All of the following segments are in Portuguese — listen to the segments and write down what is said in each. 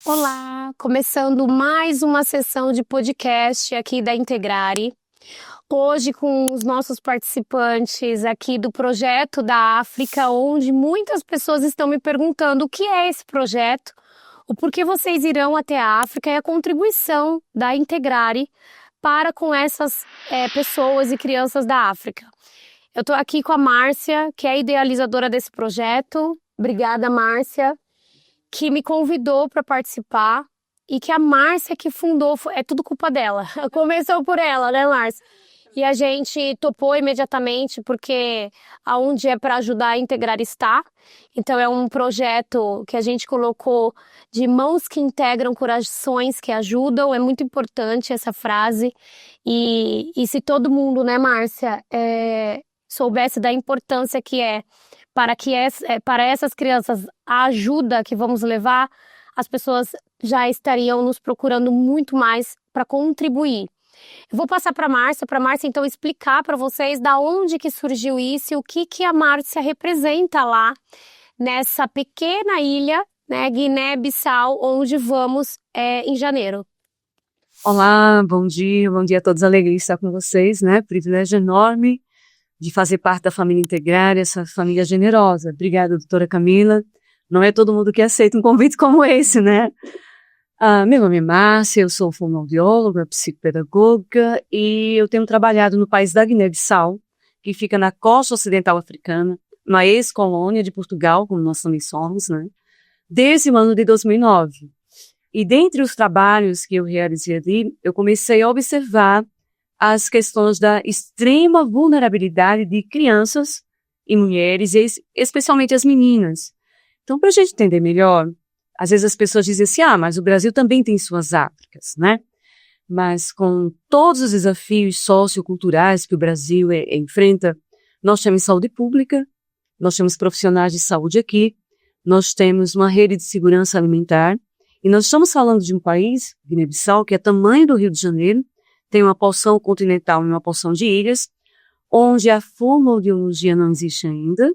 Olá, começando mais uma sessão de podcast aqui da Integrare. Hoje com os nossos participantes aqui do projeto da África, onde muitas pessoas estão me perguntando o que é esse projeto, o porquê vocês irão até a África e a contribuição da Integrare para com essas pessoas e crianças da África. Eu estou aqui com a Márcia, que é a idealizadora desse projeto. Obrigada, Márcia, que me convidou para participar e que a Márcia que fundou, é tudo culpa dela. Começou por ela, né, Márcia? E a gente topou imediatamente porque aonde é para ajudar a Integrar está. Então é um projeto que a gente colocou de mãos que integram, corações que ajudam. É muito importante essa frase. E se todo mundo, né, Márcia, soubesse da importância que é para essas crianças a ajuda que vamos levar, as pessoas já estariam nos procurando muito mais para contribuir. Eu vou passar para a Márcia então explicar para vocês da onde que surgiu isso e o que a Márcia representa lá nessa pequena ilha, né, Guiné-Bissau, onde vamos em janeiro. Olá, bom dia a todos, alegria estar com vocês, né, privilégio enorme de fazer parte da família Integrar, essa família generosa. Obrigada, doutora Camila. Não é todo mundo que aceita um convite como esse, né? Meu nome é Márcia, eu sou fonoaudióloga, psicopedagoga e eu tenho trabalhado no país da Guiné-Bissau, que fica na costa ocidental africana, uma ex-colônia de Portugal, como nós também somos, né? Desde o ano de 2009. E dentre os trabalhos que eu realizei ali, eu comecei a observar as questões da extrema vulnerabilidade de crianças e mulheres, e especialmente as meninas. Então, para a gente entender melhor, às vezes as pessoas dizem assim, mas o Brasil também tem suas Áfricas, né? Mas com todos os desafios socioculturais que o Brasil enfrenta, nós temos saúde pública, nós temos profissionais de saúde aqui, nós temos uma rede de segurança alimentar, e nós estamos falando de um país, Guiné-Bissau, que é tamanho do Rio de Janeiro, tem uma porção continental e uma porção de ilhas, onde a fonoaudiologia não existe ainda,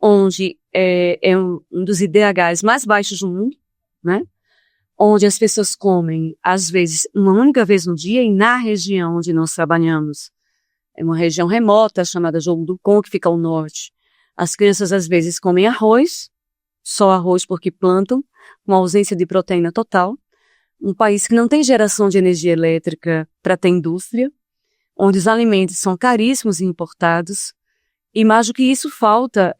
onde é um dos IDHs mais baixos do mundo, né? Onde as pessoas comem, às vezes, uma única vez no dia, e na região onde nós trabalhamos, é uma região remota chamada Jogo do Congo, que fica ao norte. As crianças, às vezes, comem arroz, só arroz porque plantam, com ausência de proteína total. Um país que não tem geração de energia elétrica para ter indústria, onde os alimentos são caríssimos e importados, e mais do que isso falta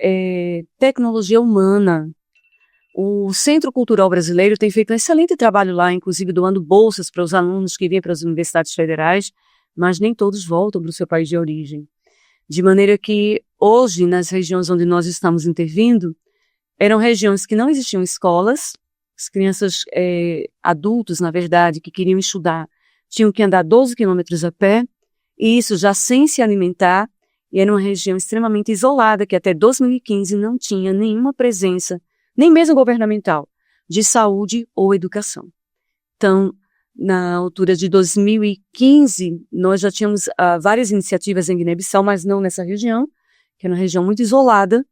tecnologia humana. O Centro Cultural Brasileiro tem feito um excelente trabalho lá, inclusive doando bolsas para os alunos que vêm para as universidades federais, mas nem todos voltam para o seu país de origem. De maneira que hoje, nas regiões onde nós estamos intervindo, eram regiões que não existiam escolas. As crianças, adultos, na verdade, que queriam estudar, tinham que andar 12 quilômetros a pé, e isso já sem se alimentar, e era uma região extremamente isolada, que até 2015 não tinha nenhuma presença, nem mesmo governamental, de saúde ou educação. Então, na altura de 2015, nós já tínhamos várias iniciativas em Guiné-Bissau, mas não nessa região, que era uma região muito isolada.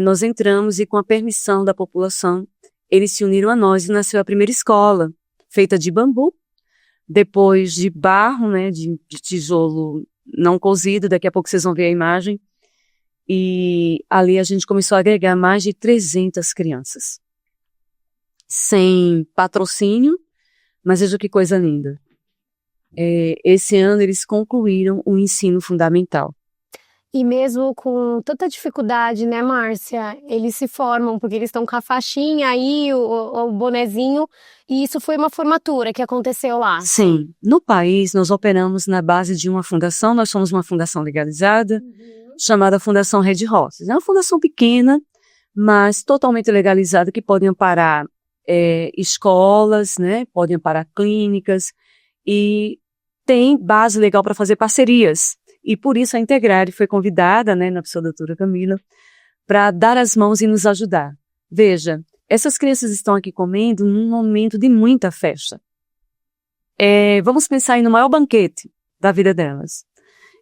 Nós entramos e, com a permissão da população, eles se uniram a nós e nasceu a primeira escola, feita de bambu, depois de barro, né, de tijolo não cozido, daqui a pouco vocês vão ver a imagem, e ali a gente começou a agregar mais de 300 crianças, sem patrocínio, mas veja que coisa linda. Esse ano eles concluíram o ensino fundamental. E mesmo com tanta dificuldade, né, Márcia, eles se formam, porque eles estão com a faixinha aí, o bonezinho, e isso foi uma formatura que aconteceu lá. Sim, no país nós operamos na base de uma fundação, nós somos uma fundação legalizada, chamada Fundação Red Rosas. É uma fundação pequena, mas totalmente legalizada, que pode amparar escolas, né, pode amparar clínicas, e tem base legal para fazer parcerias. E por isso a Integrar foi convidada, né, na pessoa da doutora Camila, para dar as mãos e nos ajudar. Veja, essas crianças estão aqui comendo num momento de muita festa. Vamos pensar aí no maior banquete da vida delas.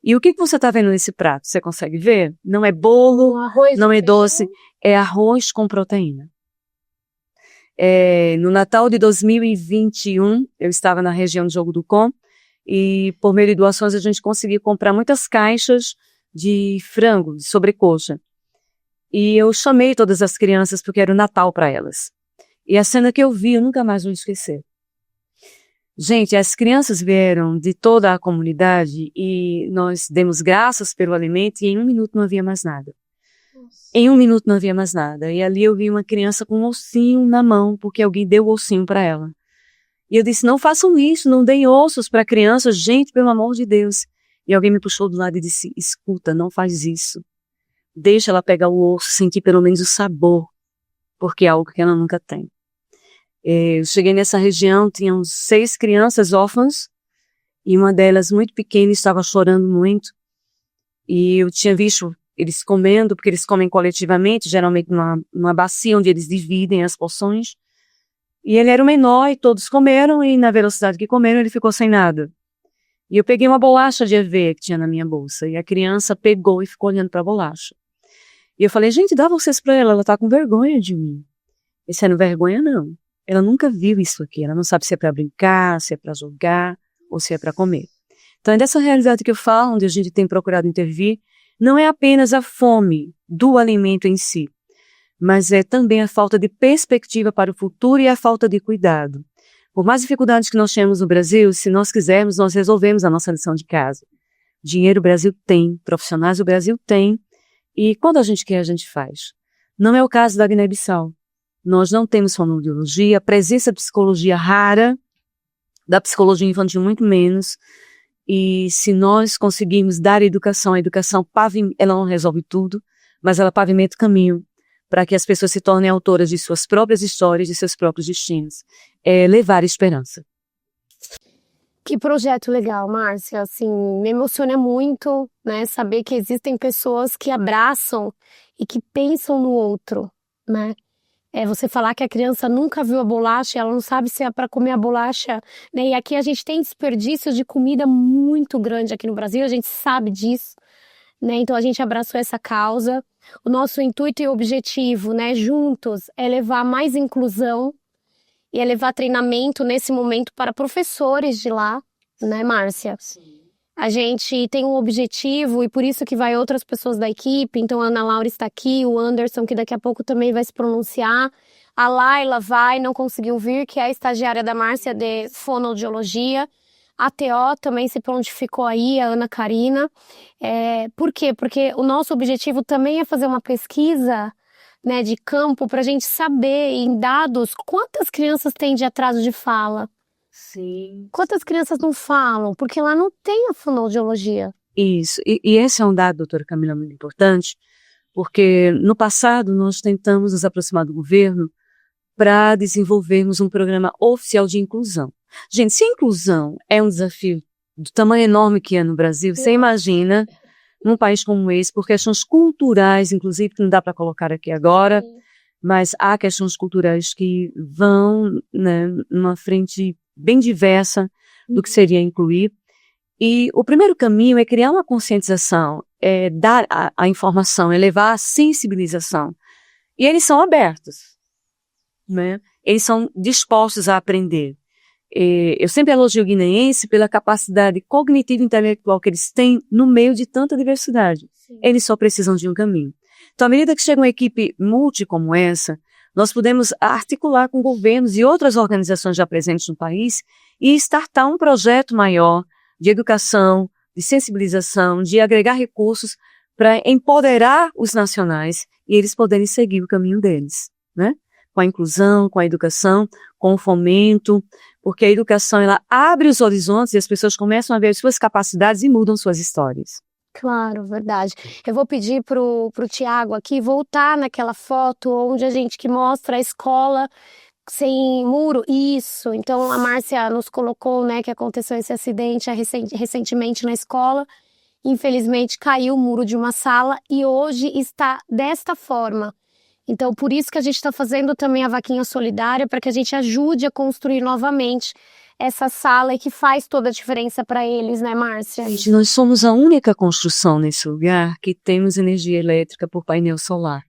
E o que você está vendo nesse prato? Você consegue ver? Não é bolo, não é doce, é arroz com proteína. No Natal de 2021, eu estava na região de Jogo do Com, e por meio de doações a gente conseguiu comprar muitas caixas de frango, de sobrecoxa. E eu chamei todas as crianças porque era o Natal para elas. E a cena que eu vi, eu nunca mais vou esquecer. Gente, as crianças vieram de toda a comunidade e nós demos graças pelo alimento e em 1 minuto não havia mais nada. Em 1 minuto não havia mais nada. E ali eu vi uma criança com um ossinho na mão, porque alguém deu o ossinho para ela. E eu disse, não façam isso, não deem ossos para crianças, gente, pelo amor de Deus. E alguém me puxou do lado e disse, escuta, não faz isso. Deixa ela pegar o osso, sentir pelo menos o sabor, porque é algo que ela nunca tem. Eu cheguei nessa região, tinham 6 crianças órfãs, e uma delas muito pequena estava chorando muito. E eu tinha visto eles comendo, porque eles comem coletivamente, geralmente numa bacia onde eles dividem as porções. E ele era o menor e todos comeram, e na velocidade que comeram ele ficou sem nada. E eu peguei uma bolacha de aveia que tinha na minha bolsa, e a criança pegou e ficou olhando para a bolacha. E eu falei, gente, dá vocês para ela tá com vergonha de mim. Esse não vergonha não. Ela nunca viu isso aqui, ela não sabe se é para brincar, se é para jogar, ou se é para comer. Então é dessa realidade que eu falo, onde a gente tem procurado intervir, não é apenas a fome do alimento em si, mas é também a falta de perspectiva para o futuro e a falta de cuidado. Por mais dificuldades que nós temos no Brasil, se nós quisermos, nós resolvemos a nossa lição de casa. Dinheiro o Brasil tem, profissionais o Brasil tem, e quando a gente quer, a gente faz. Não é o caso da Guiné-Bissau. Nós não temos fonoaudiologia, a presença de psicologia rara, da psicologia infantil muito menos, e se nós conseguirmos dar educação, a educação ela não resolve tudo, mas ela pavimenta o caminho para que as pessoas se tornem autoras de suas próprias histórias, de seus próprios destinos. É levar esperança. Que projeto legal, Márcia, assim, me emociona muito, né, saber que existem pessoas que abraçam e que pensam no outro, né? Você falar que a criança nunca viu a bolacha, ela não sabe se é para comer a bolacha, né? E aqui a gente tem desperdício de comida muito grande aqui no Brasil, a gente sabe disso, né? Então a gente abraçou essa causa. O nosso intuito e objetivo, né, juntos, é levar mais inclusão e é levar treinamento nesse momento para professores de lá, né, Márcia? Sim. A gente tem um objetivo e por isso que vai outras pessoas da equipe, então a Ana Laura está aqui, o Anderson, que daqui a pouco também vai se pronunciar, a Laila não conseguiu vir, que é a estagiária da Márcia de fonoaudiologia, a TO também se prontificou aí, a Ana Karina. Por quê? Porque o nosso objetivo também é fazer uma pesquisa, né, de campo para a gente saber em dados quantas crianças têm de atraso de fala. Sim. Quantas crianças não falam? Porque lá não tem a fonoaudiologia. Isso. E esse é um dado, doutora Camila, muito importante, porque no passado nós tentamos nos aproximar do governo para desenvolvermos um programa oficial de inclusão. Gente, se a inclusão é um desafio do tamanho enorme que é no Brasil, você imagina num país como esse, por questões culturais, inclusive, que não dá para colocar aqui agora, mas há questões culturais que vão, né, numa frente bem diversa do que seria incluir. E o primeiro caminho é criar uma conscientização, é dar a informação, é levar a sensibilização. E eles são abertos, né? Eles são dispostos a aprender. Eu sempre elogio o guineense pela capacidade cognitiva e intelectual que eles têm no meio de tanta diversidade. Sim. Eles só precisam de um caminho. Então, à medida que chega uma equipe multi como essa, nós podemos articular com governos e outras organizações já presentes no país e startar um projeto maior de educação, de sensibilização, de agregar recursos para empoderar os nacionais e eles poderem seguir o caminho deles, né? Com a inclusão, com a educação, com o fomento, porque a educação ela abre os horizontes e as pessoas começam a ver as suas capacidades e mudam suas histórias. Claro, verdade. Eu vou pedir pro Tiago aqui voltar naquela foto onde a gente que mostra a escola sem muro. Isso. Então a Márcia nos colocou, né, que aconteceu esse acidente recentemente na escola. Infelizmente caiu o muro de uma sala e hoje está desta forma. Então por isso que a gente está fazendo também a vaquinha solidária para que a gente ajude a construir novamente essa sala e que faz toda a diferença para eles, né, Márcia? Gente, nós somos a única construção nesse lugar que temos energia elétrica por painel solar,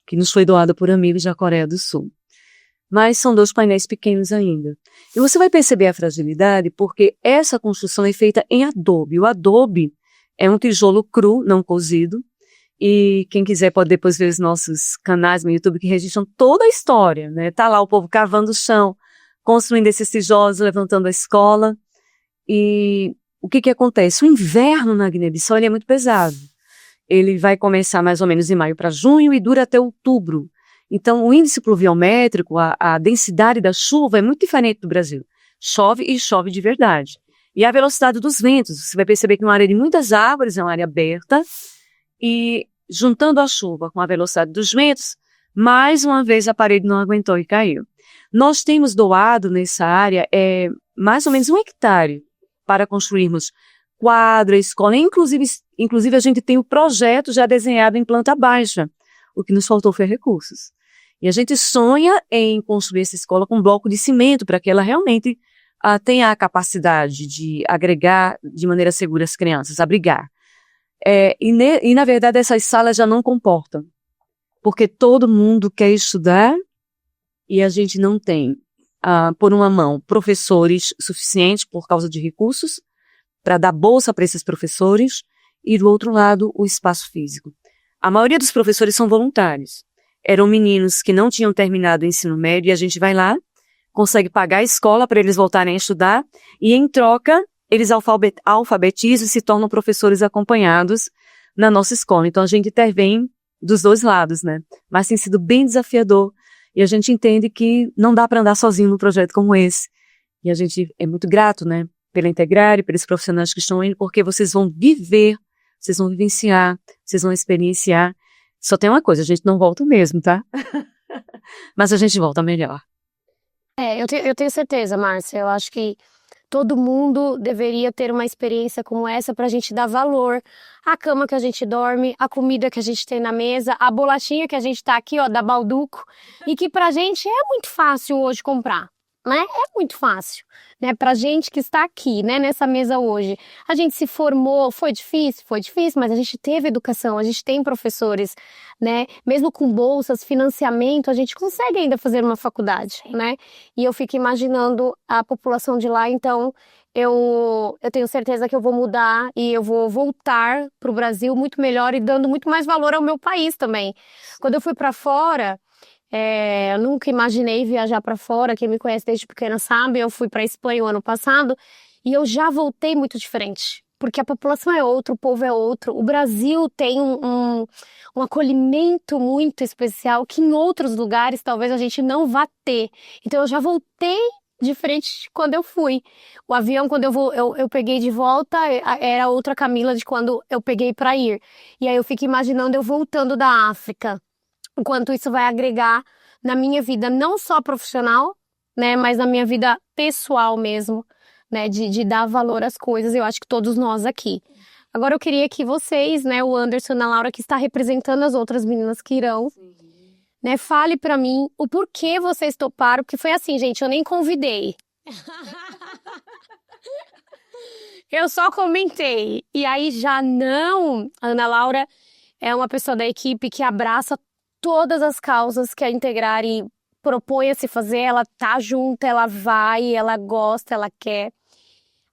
que nos foi doada por amigos da Coreia do Sul. mas são 2 painéis pequenos ainda. E você vai perceber a fragilidade porque essa construção é feita em adobe. O adobe é um tijolo cru, não cozido, e quem quiser pode depois ver os nossos canais no YouTube que registram toda a história, né? Tá lá o povo cavando o chão, construindo esses tijolos, levantando a escola. E o que acontece? O inverno na Guiné-Bissau ele é muito pesado. Ele vai começar mais ou menos em maio para junho e dura até outubro. Então, o índice pluviométrico, a densidade da chuva é muito diferente do Brasil. Chove e chove de verdade. E a velocidade dos ventos, você vai perceber que uma área de muitas árvores é uma área aberta, e juntando a chuva com a velocidade dos ventos, mais uma vez a parede não aguentou e caiu. Nós temos doado nessa área mais ou menos 1 hectare para construirmos quadra, escola, inclusive a gente tem o projeto já desenhado em planta baixa. O que nos faltou foi recursos. E a gente sonha em construir essa escola com um bloco de cimento para que ela realmente tenha a capacidade de agregar de maneira segura as crianças, abrigar. E na verdade essas salas já não comportam, porque todo mundo quer estudar e a gente não tem, por uma mão, professores suficientes por causa de recursos para dar bolsa para esses professores e do outro lado o espaço físico. A maioria dos professores são voluntários. Eram meninos que não tinham terminado o ensino médio e a gente vai lá, consegue pagar a escola para eles voltarem a estudar e em troca eles alfabetizam e se tornam professores acompanhados na nossa escola. Então, a gente intervém dos 2 lados, né? Mas tem sido bem desafiador e a gente entende que não dá para andar sozinho num projeto como esse. E a gente é muito grato, né? Pela Integrare, pelos profissionais que estão indo, porque vocês vão viver, vocês vão vivenciar, vocês vão experienciar. Só tem uma coisa, a gente não volta mesmo, tá? Mas a gente volta melhor. Eu tenho certeza, Márcia. Eu acho que todo mundo deveria ter uma experiência como essa para a gente dar valor à cama que a gente dorme, à comida que a gente tem na mesa, à bolachinha que a gente tá aqui, ó, da Balduco, e que pra gente é muito fácil hoje comprar, né? É muito fácil, né? Pra gente que está aqui, né, nessa mesa hoje. A gente se formou, foi difícil, mas a gente teve educação, a gente tem professores, né? Mesmo com bolsas, financiamento, a gente consegue ainda fazer uma faculdade, né? E eu fico imaginando a população de lá, então eu tenho certeza que eu vou mudar e eu vou voltar pro Brasil muito melhor e dando muito mais valor ao meu país também. Quando eu fui para fora, eu nunca imaginei viajar para fora. Quem me conhece desde pequena sabe, eu fui para a Espanha o ano passado e eu já voltei muito diferente, porque a população é outra, o povo é outro. O Brasil tem um acolhimento muito especial que em outros lugares talvez a gente não vá ter. Então eu já voltei diferente de quando eu fui. O avião, quando eu peguei de volta, era outra Camila de quando eu peguei para ir. E aí eu fico imaginando eu voltando da África, o quanto isso vai agregar na minha vida, não só profissional, né, mas na minha vida pessoal mesmo, né, de dar valor às coisas. Eu acho que todos nós aqui. Agora eu queria que vocês, né, o Anderson e a Laura, que está representando as outras meninas que irão, né, fale pra mim o porquê vocês toparam, porque foi assim, gente, eu nem convidei. Eu só comentei. E aí já não, a Ana Laura é uma pessoa da equipe que abraça todas as causas que a Integrare propõe a se fazer. Ela tá junto, ela vai, ela gosta, ela quer.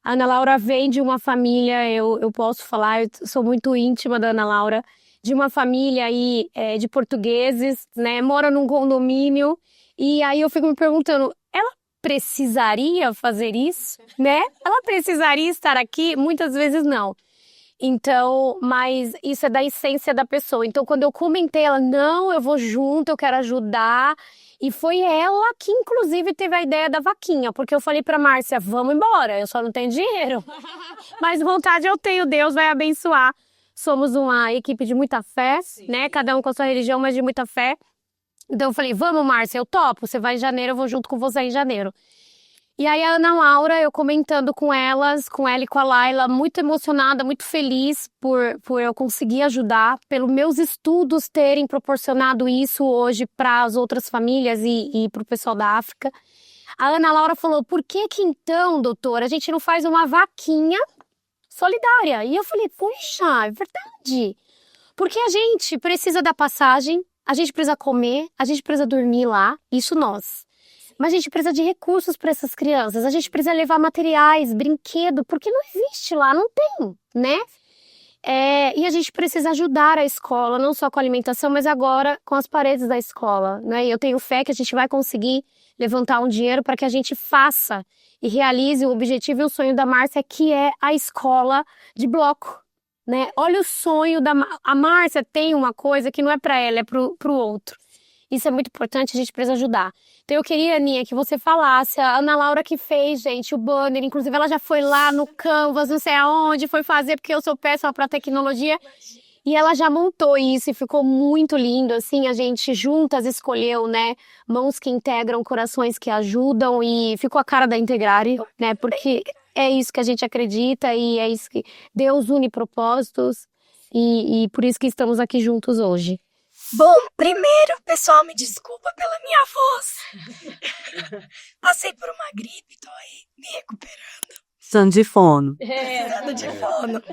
A Ana Laura vem de uma família, eu posso falar, eu sou muito íntima da Ana Laura, de uma família aí de portugueses, né? Mora num condomínio. E aí eu fico me perguntando, ela precisaria fazer isso, né? Ela precisaria estar aqui? Muitas vezes não. Então, mas isso é da essência da pessoa. Então, quando eu comentei, ela, não, eu vou junto, eu quero ajudar. E foi ela que, inclusive, teve a ideia da vaquinha. Porque eu falei pra Márcia, vamos embora, eu só não tenho dinheiro. Mas vontade eu tenho, Deus vai abençoar. Somos uma equipe de muita fé, né? Cada um com a sua religião, mas de muita fé. Então eu falei, vamos, Márcia, eu topo. Você vai em janeiro, eu vou junto com você em janeiro. E aí a Ana Laura, eu comentando com elas, com ela e com a Laila, muito emocionada, muito feliz por eu conseguir ajudar, pelos meus estudos terem proporcionado isso hoje para as outras famílias e para o pessoal da África. A Ana Laura falou, por que então, doutora, a gente não faz uma vaquinha solidária? E eu falei, puxa, é verdade. Porque a gente precisa da passagem, a gente precisa comer, a gente precisa dormir lá, isso nós. Mas a gente precisa de recursos para essas crianças, a gente precisa levar materiais, brinquedo, porque não existe lá, não tem, né? E a gente precisa ajudar a escola, não só com a alimentação, mas agora com as paredes da escola, né? E eu tenho fé que a gente vai conseguir levantar um dinheiro para que a gente faça e realize o objetivo e o sonho da Márcia, que é a escola de bloco, né? Olha o sonho a Márcia tem uma coisa que não é para ela, é pro outro. Isso é muito importante, a gente precisa ajudar. Então eu queria, Aninha, que você falasse, a Ana Laura que fez, gente, o banner, inclusive ela já foi lá no Canvas, não sei aonde, foi fazer, porque eu sou péssima para tecnologia, e ela já montou isso e ficou muito lindo, assim, a gente juntas escolheu, né, mãos que integram, corações que ajudam, e ficou a cara da Integrare, né, porque é isso que a gente acredita, e é isso que Deus une propósitos, e por isso que estamos aqui juntos hoje. Bom, primeiro, pessoal, me desculpa pela minha voz. Passei por uma gripe, tô aí me recuperando. Sangue de fono. Sangue de fono.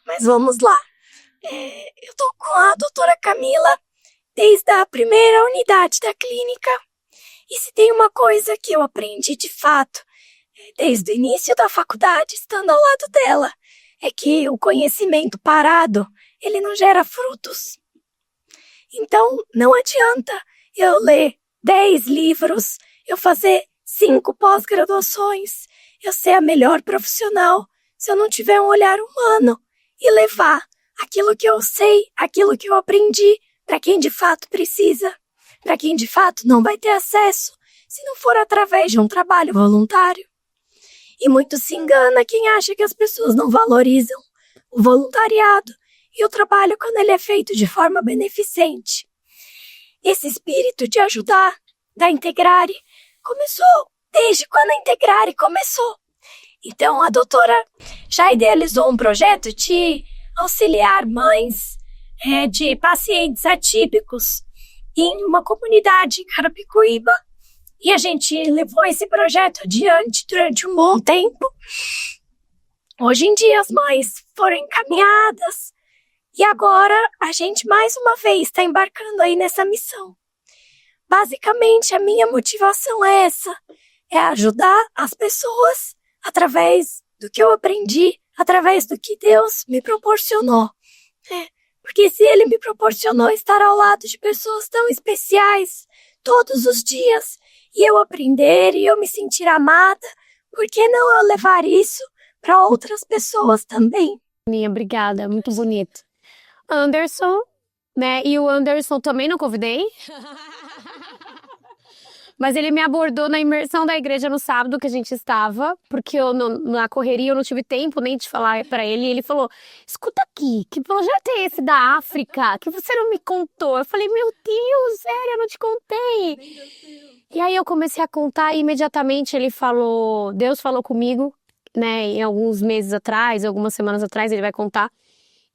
Mas vamos lá. Eu tô com a doutora Camila desde a primeira unidade da clínica. E se tem uma coisa que eu aprendi de fato, desde o início da faculdade, estando ao lado dela, é que o conhecimento parado, ele não gera frutos. Então, não adianta eu ler 10 livros, eu fazer 5 pós-graduações, eu ser a melhor profissional, se eu não tiver um olhar humano e levar aquilo que eu sei, aquilo que eu aprendi, para quem de fato precisa, para quem de fato não vai ter acesso, se não for através de um trabalho voluntário. E muito se engana quem acha que as pessoas não valorizam o voluntariado e o trabalho quando ele é feito de forma beneficente. Esse espírito de ajudar da Integrare começou desde quando a Integrare começou. Então a doutora já idealizou um projeto de auxiliar mães de pacientes atípicos em uma comunidade em Carapicuíba. E a gente levou esse projeto adiante durante um bom tempo. Hoje em dia as mães foram encaminhadas. E agora, a gente mais uma vez está embarcando aí nessa missão. Basicamente, a minha motivação é essa. É ajudar as pessoas através do que eu aprendi, através do que Deus me proporcionou. Porque se Ele me proporcionou estar ao lado de pessoas tão especiais todos os dias, e eu aprender e eu me sentir amada, por que não eu levar isso para outras pessoas também? Aninha, obrigada, muito bonito. Anderson, né? E o Anderson também não convidei. Mas ele me abordou na imersão da igreja no sábado que a gente estava, porque eu na correria eu não tive tempo nem de falar para ele. E ele falou: escuta aqui, que projeto é esse da África que você não me contou? Eu falei: meu Deus, sério, eu não te contei. E aí eu comecei a contar e imediatamente ele falou, Deus falou comigo, né? Em alguns meses atrás, algumas semanas atrás, ele vai contar.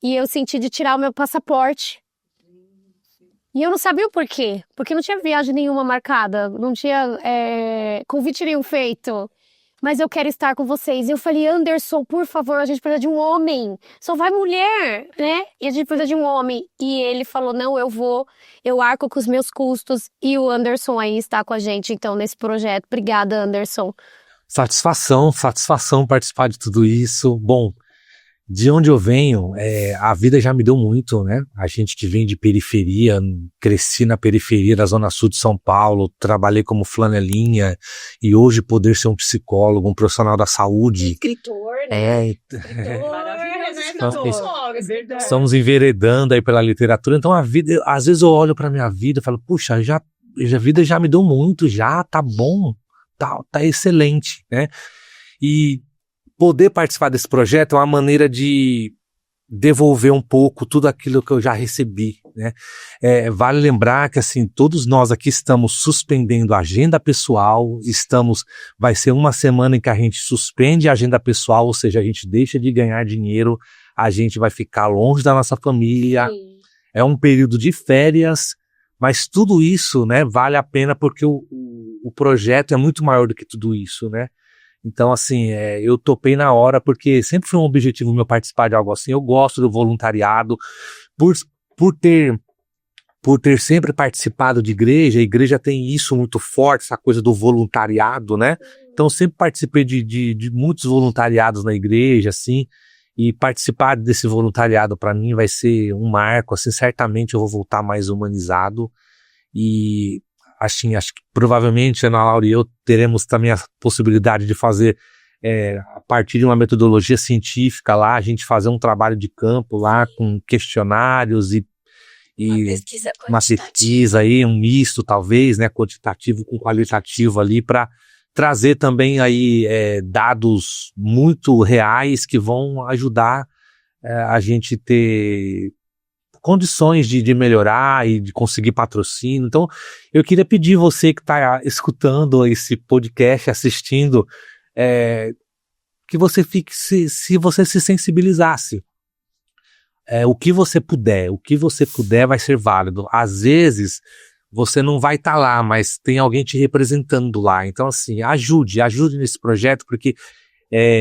E eu senti de tirar o meu passaporte. E eu não sabia o porquê. Porque não tinha viagem nenhuma marcada. Não tinha convite nenhum feito. Mas eu quero estar com vocês. E eu falei: Anderson, por favor, a gente precisa de um homem. Só vai mulher, né? E a gente precisa de um homem. E ele falou: não, eu vou. Eu arco com os meus custos. E o Anderson aí está com a gente, então, nesse projeto. Obrigada, Anderson. Satisfação participar de tudo isso. Bom, de onde eu venho, a vida já me deu muito, né? A gente que vem de periferia, cresci na periferia da Zona Sul de São Paulo, trabalhei como flanelinha e hoje poder ser um psicólogo, um profissional da saúde. Escritor, né? Estamos enveredando aí pela literatura. Então a vida, às vezes eu olho pra minha vida e falo: puxa, a vida já me deu muito, já tá bom, tá excelente, né? E poder participar desse projeto é uma maneira de devolver um pouco tudo aquilo que eu já recebi, né? Vale lembrar que, assim, todos nós aqui estamos suspendendo a agenda pessoal, vai ser uma semana em que a gente suspende a agenda pessoal, ou seja, a gente deixa de ganhar dinheiro, a gente vai ficar longe da nossa família. Sim. É um período de férias, mas tudo isso, né, vale a pena porque o projeto é muito maior do que tudo isso, né? Então, assim, eu topei na hora porque sempre foi um objetivo meu participar de algo assim. Eu gosto do voluntariado, por ter por ter sempre participado de igreja, a igreja tem isso muito forte, essa coisa do voluntariado, né? Então, sempre participei de muitos voluntariados na igreja, assim, e participar desse voluntariado para mim vai ser um marco, assim, certamente eu vou voltar mais humanizado e, assim, acho que provavelmente Ana Laura e eu teremos também a possibilidade de fazer, a partir de uma metodologia científica lá, a gente fazer um trabalho de campo lá com questionários e uma pesquisa aí, um misto talvez, né, quantitativo com qualitativo ali para trazer também aí dados muito reais que vão ajudar a gente ter condições de melhorar e de conseguir patrocínio. Então, eu queria pedir você que está escutando esse podcast, assistindo, que você fique, se você se sensibilizasse. O que você puder vai ser válido. Às vezes, você não vai estar lá, mas tem alguém te representando lá. Então, assim, ajude nesse projeto, porque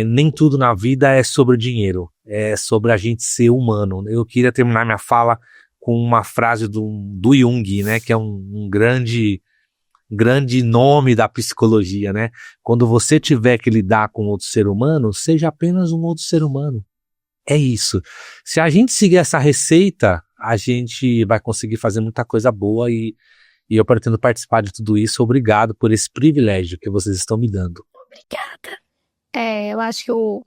nem tudo na vida é sobre dinheiro, é sobre a gente ser humano. Eu queria terminar minha fala com uma frase do Jung, né, que é um grande nome da psicologia, né? Quando você tiver que lidar com outro ser humano, seja apenas um outro ser humano. É isso. Se a gente seguir essa receita, a gente vai conseguir fazer muita coisa boa e eu pretendo participar de tudo isso. Obrigado por esse privilégio que vocês estão me dando. Obrigada. Eu acho que o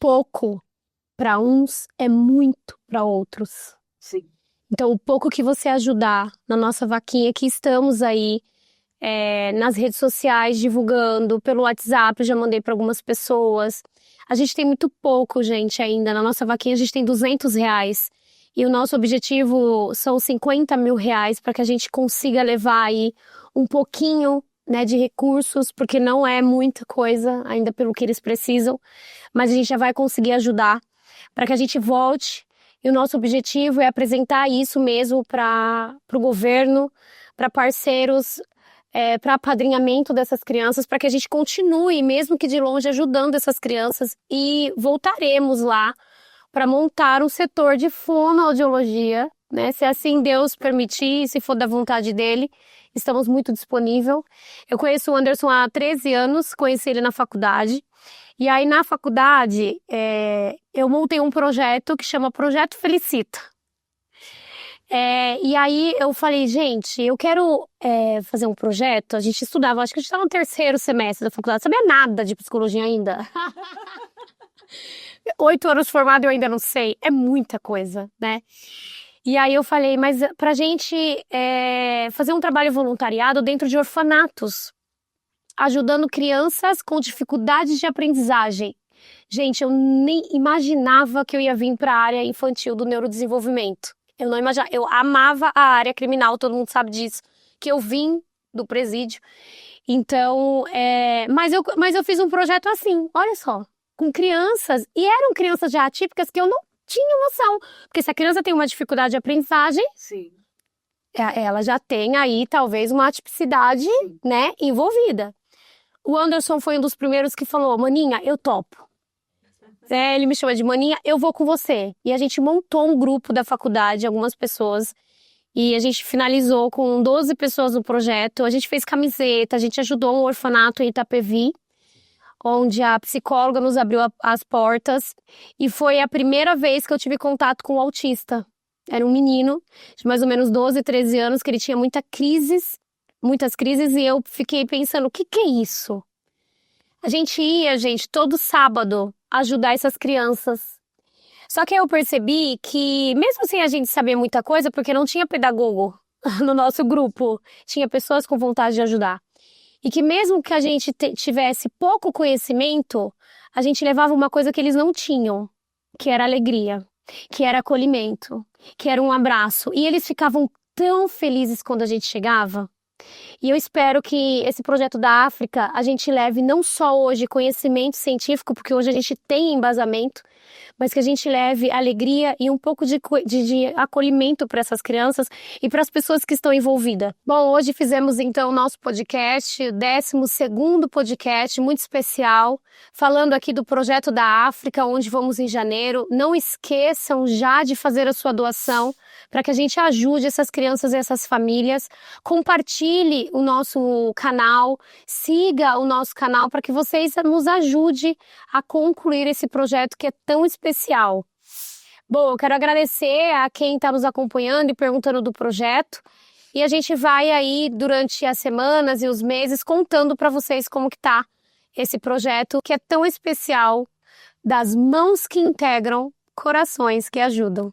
pouco para uns é muito para outros. Sim. Então, o pouco que você ajudar na nossa vaquinha, que estamos aí nas redes sociais divulgando, pelo WhatsApp, eu já mandei para algumas pessoas. A gente tem muito pouco, gente, ainda. Na nossa vaquinha a gente tem R$200. E o nosso objetivo são R$50.000 para que a gente consiga levar aí um pouquinho, né, de recursos, porque não é muita coisa ainda pelo que eles precisam. Mas a gente já vai conseguir ajudar para que a gente volte. E o nosso objetivo é apresentar isso mesmo para o governo, para parceiros, para apadrinhamento dessas crianças, para que a gente continue, mesmo que de longe, ajudando essas crianças. E voltaremos lá para montar um setor de fonoaudiologia, né? Se assim Deus permitir, se for da vontade dele, estamos muito disponíveis. Eu conheço o Anderson há 13 anos, conheci ele na faculdade. E aí, na faculdade, eu montei um projeto que chama Projeto Felicita. E aí eu falei, gente, eu quero fazer um projeto. A gente estudava, acho que a gente estava no 3º semestre da faculdade, não sabia nada de psicologia ainda. 8 anos formado eu ainda não sei, é muita coisa, né? E aí eu falei, mas pra gente fazer um trabalho voluntariado dentro de orfanatos, ajudando crianças com dificuldades de aprendizagem. Gente, eu nem imaginava que eu ia vir para a área infantil do neurodesenvolvimento. Eu não imaginava, eu amava a área criminal, todo mundo sabe disso, que eu vim do presídio. Então, mas eu fiz um projeto assim, olha só, com crianças, e eram crianças já atípicas que eu não tinha noção. Porque se a criança tem uma dificuldade de aprendizagem, Sim. ela já tem aí talvez uma atipicidade, né, envolvida. O Anderson foi um dos primeiros que falou, Maninha, eu topo. Ele me chama de Maninha, eu vou com você. E a gente montou um grupo da faculdade, algumas pessoas, e a gente finalizou com 12 pessoas no projeto. A gente fez camiseta, a gente ajudou um orfanato em Itapevi, onde a psicóloga nos abriu as portas. E foi a primeira vez que eu tive contato com um autista. Era um menino de mais ou menos 12, 13 anos, que ele tinha muitas crises, e eu fiquei pensando, o que é isso? A gente ia, todo sábado ajudar essas crianças. Só que eu percebi que, mesmo sem a gente saber muita coisa, porque não tinha pedagogo no nosso grupo, tinha pessoas com vontade de ajudar. E que mesmo que a gente tivesse pouco conhecimento, a gente levava uma coisa que eles não tinham, que era alegria, que era acolhimento, que era um abraço. E eles ficavam tão felizes quando a gente chegava. E eu espero que esse projeto da África a gente leve não só hoje conhecimento científico, porque hoje a gente tem embasamento, mas que a gente leve alegria e um pouco de acolhimento para essas crianças e para as pessoas que estão envolvidas. Bom, hoje fizemos então o nosso podcast, o 12º podcast, muito especial, falando aqui do projeto da África, onde vamos em janeiro. Não esqueçam já de fazer a sua doação para que a gente ajude essas crianças e essas famílias. Compartilhe o nosso canal, siga o nosso canal para que vocês nos ajudem a concluir esse projeto que é tão especial. Bom, eu quero agradecer a quem está nos acompanhando e perguntando do projeto. E a gente vai aí, durante as semanas e os meses, contando para vocês como que tá esse projeto que é tão especial, das mãos que integram, corações que ajudam.